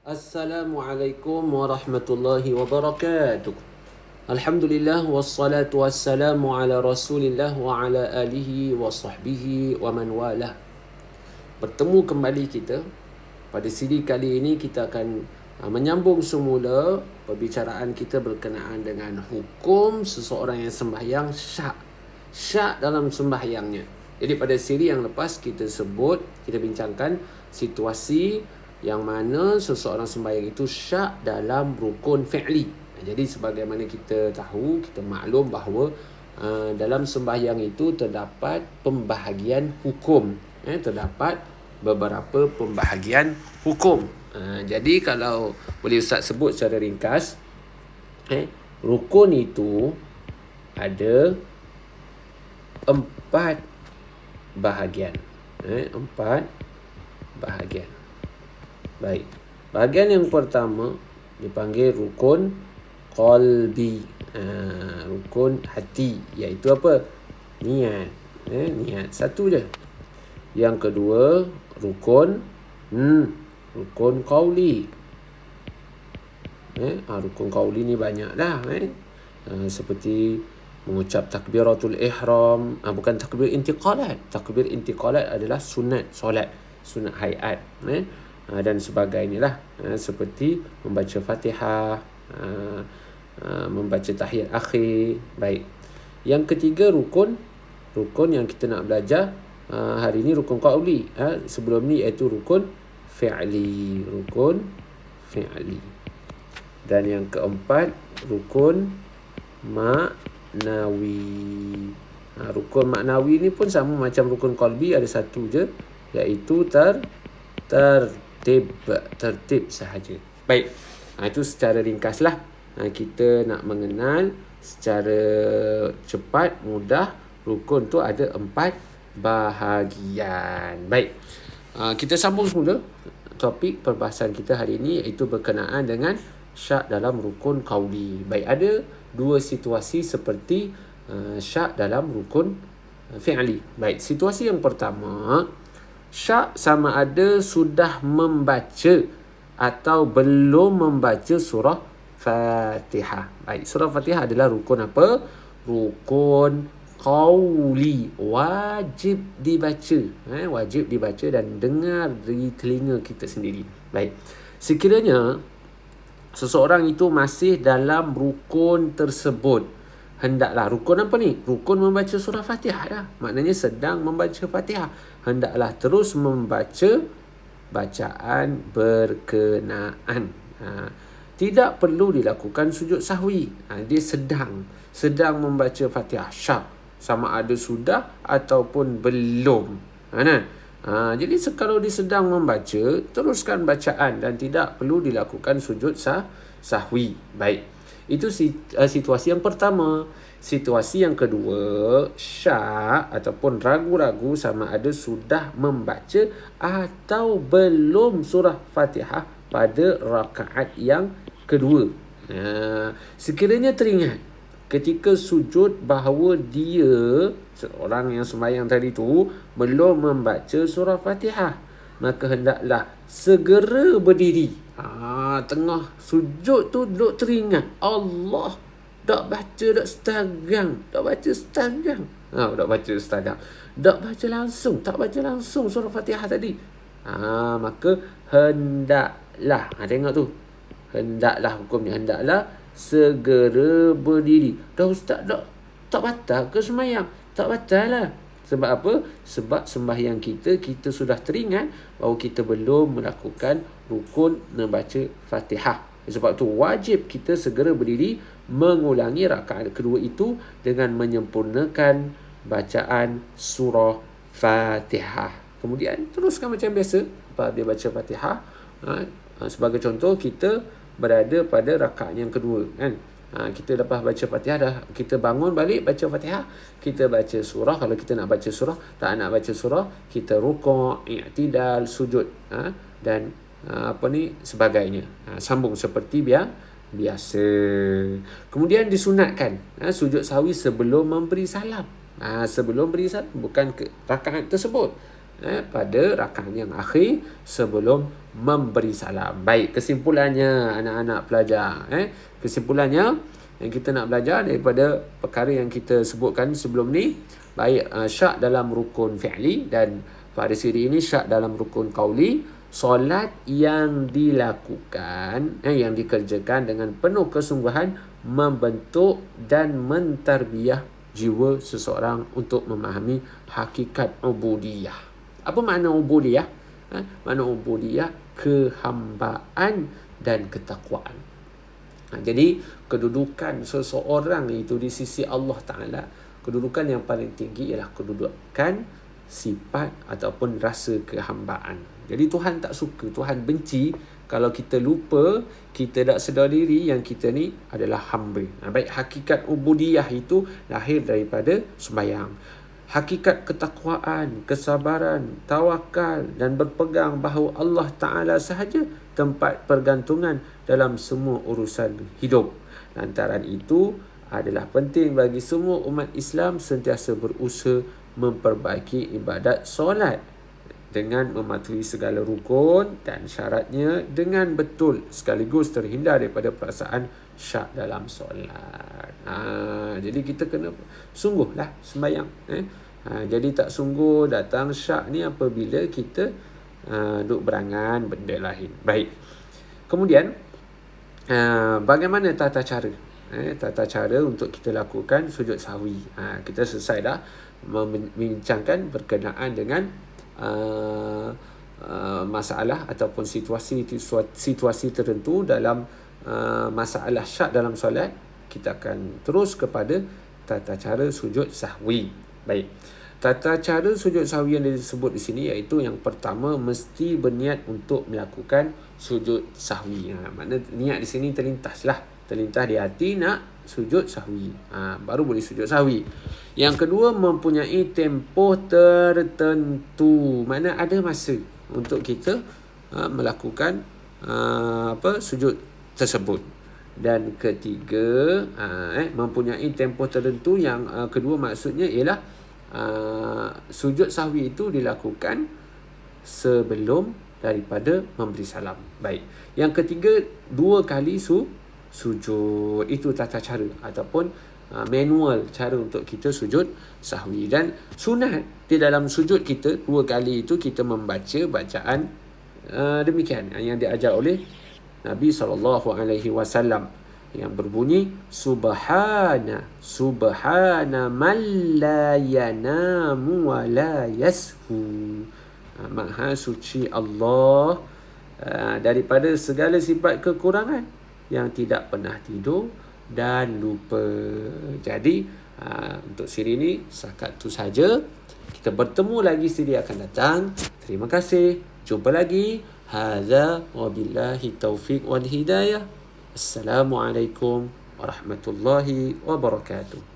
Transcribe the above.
Assalamualaikum warahmatullahi wabarakatuh. Alhamdulillah wassalatu wassalamu ala Rasulillah wa ala alihi wa sahbihi wa man walah. Bertemu kembali kita. Pada siri kali ini kita akan menyambung semula perbicaraan kita berkenaan dengan hukum seseorang yang sembahyang syak dalam sembahyangnya. Jadi pada siri yang lepas kita bincangkan situasi yang mana seseorang sembahyang itu syak dalam rukun fi'li. Jadi sebagaimana kita tahu, kita maklum bahawa dalam sembahyang itu terdapat pembahagian hukum. Terdapat beberapa pembahagian hukum. Jadi kalau boleh Ustaz sebut secara ringkas, rukun itu ada 4 bahagian. 4 bahagian. Baik. Bahagian yang pertama dipanggil rukun qalbi. Rukun hati, iaitu apa? Niat. Niat satu je. Yang kedua, rukun qauli. Rukun qauli ni banyak dah. Seperti mengucap takbiratul ihram. Bukan takbir intiqalat. Takbir intiqalat adalah sunat solat, sunat hayat. Dan sebagainya lah. Seperti membaca Fatihah, membaca tahiyat akhir. Baik. Yang ketiga, rukun yang kita nak belajar hari ni rukun qauli. Sebelum ni iaitu rukun fi'li. Dan yang keempat, rukun maknawi. Rukun maknawi ni pun sama macam rukun qalbi, ada satu je, iaitu tertib sahaja. Baik. Itu secara ringkaslah. Kita nak mengenal secara cepat, mudah, rukun tu ada 4 bahagian. Baik. Kita sambung semula topik perbahasan kita hari ini, iaitu berkenaan dengan syak dalam rukun qauli. Baik, ada 2 situasi seperti syak dalam rukun fi'li. Baik, situasi yang pertama, syak sama ada sudah membaca atau belum membaca surah Fatihah. Baik, surah Fatihah adalah rukun apa? Rukun qauli. Wajib dibaca. Wajib dibaca dan dengar dari telinga kita sendiri. Baik. Sekiranya seseorang itu masih dalam rukun tersebut, hendaklah, rukun apa ni? Rukun membaca surah Fatihah dah. Maknanya sedang membaca Fatihah. Hendaklah terus membaca bacaan berkenaan. Tidak perlu dilakukan sujud sahwi. Dia sedang membaca Fatihah syak, sama ada sudah ataupun belum. Jadi kalau dia sedang membaca, teruskan bacaan dan tidak perlu dilakukan sujud sahwi. Baik. Itu situasi yang pertama. Situasi yang kedua, syak ataupun ragu-ragu sama ada sudah membaca atau belum surah Fatihah pada rakaat yang kedua. Sekiranya teringat ketika sujud bahawa dia, seorang yang sembahyang tadi tu, belum membaca surah Fatihah, maka hendaklah segera berdiri. Tengah sujud tu duduk teringat, Allah, tak baca dak setagang. Tak baca langsung surah Fatihah tadi. Maka hendaklah, tengok tu, hendaklah hukumnya, hendaklah segera berdiri. Dah ustaz, tak batal ke sembahyang? Tak batal lah. Sebab apa? Sebab sembahyang kita sudah teringat bahawa kita belum melakukan rukun membaca Fatihah. Sebab tu wajib kita segera berdiri, mengulangi rakaat kedua itu dengan menyempurnakan bacaan surah Fatihah. Kemudian teruskan macam biasa. Dia baca Fatihah. Sebagai contoh, kita berada pada rakaat yang kedua, kan? Kita lepas baca Fatihah dah, kita bangun balik baca Fatihah, kita baca surah. Kalau kita nak baca surah, tak nak baca surah, kita rukuk, i'tidal, sujud, dan sebagainya. Sambung seperti biasa. Kemudian disunatkan sujud sahwi sebelum memberi salam. Sebelum beri salam, bukan ke rakaat tersebut. pada rakaat yang akhir sebelum memberi salam. Baik, kesimpulannya anak-anak pelajar, kesimpulannya yang kita nak belajar daripada perkara yang kita sebutkan sebelum ni, baik syak dalam rukun fi'li dan pada siri ini syak dalam rukun qauli. Solat yang dilakukan, yang dikerjakan dengan penuh kesungguhan membentuk dan mentarbiyah jiwa seseorang untuk memahami hakikat ubudiyah. Apa makna ubudiyah? Makna ubudiyah kehambaan dan ketakwaan. Jadi kedudukan seseorang itu di sisi Allah Ta'ala, kedudukan yang paling tinggi ialah kedudukan sifat ataupun rasa kehambaan. Jadi Tuhan tak suka, Tuhan benci kalau kita lupa, kita tak sedar diri yang kita ni adalah hamba. Baik, hakikat ubudiyah itu lahir daripada sembahyang. Hakikat ketakwaan, kesabaran, tawakal dan berpegang bahawa Allah Ta'ala sahaja tempat pergantungan dalam semua urusan hidup. Lantaran itu adalah penting bagi semua umat Islam sentiasa berusaha memperbaiki ibadat solat dengan mematuhi segala rukun dan syaratnya dengan betul sekaligus terhindar daripada perasaan syak dalam solat. Jadi kita kena sungguhlah sembahyang. Jadi tak sungguh datang syak ni apabila kita duk berangan benda lain. Baik. Kemudian bagaimana tata cara? Tata cara untuk kita lakukan sujud sahwi. Kita selesai dah membincangkan berkenaan dengan masalah ataupun situasi tertentu dalam masalah syak dalam solat. Kita akan terus kepada tata cara sujud sahwi. Baik. Tata cara sujud sahwi yang disebut di sini iaitu yang pertama mesti berniat untuk melakukan sujud sahwi. Makna niat di sini terlintas di hati nak sujud sahwi. Baru boleh sujud sahwi. Yang kedua, mempunyai tempoh tertentu. Mana ada masa untuk kita melakukan sujud tersebut. Dan ketiga, mempunyai tempoh tertentu. Yang kedua maksudnya ialah sujud sahwi itu dilakukan sebelum daripada memberi salam. Baik. Yang ketiga, 2 kali sujud. Itu tata cara ataupun manual cara untuk kita sujud sahwi. Dan sunat di dalam sujud kita 2 kali itu kita membaca bacaan demikian yang diajar oleh Nabi SAW yang berbunyi subhana man la yanamu wa la yashu. Maha suci Allah daripada segala sifat kekurangan, yang tidak pernah tidur dan lupa. Jadi untuk siri ini setakat itu saja. Kita bertemu lagi siri akan datang. Terima kasih. Jumpa lagi. Hadza wabillahi taufiq wal hidayah. Assalamualaikum warahmatullahi wabarakatuh.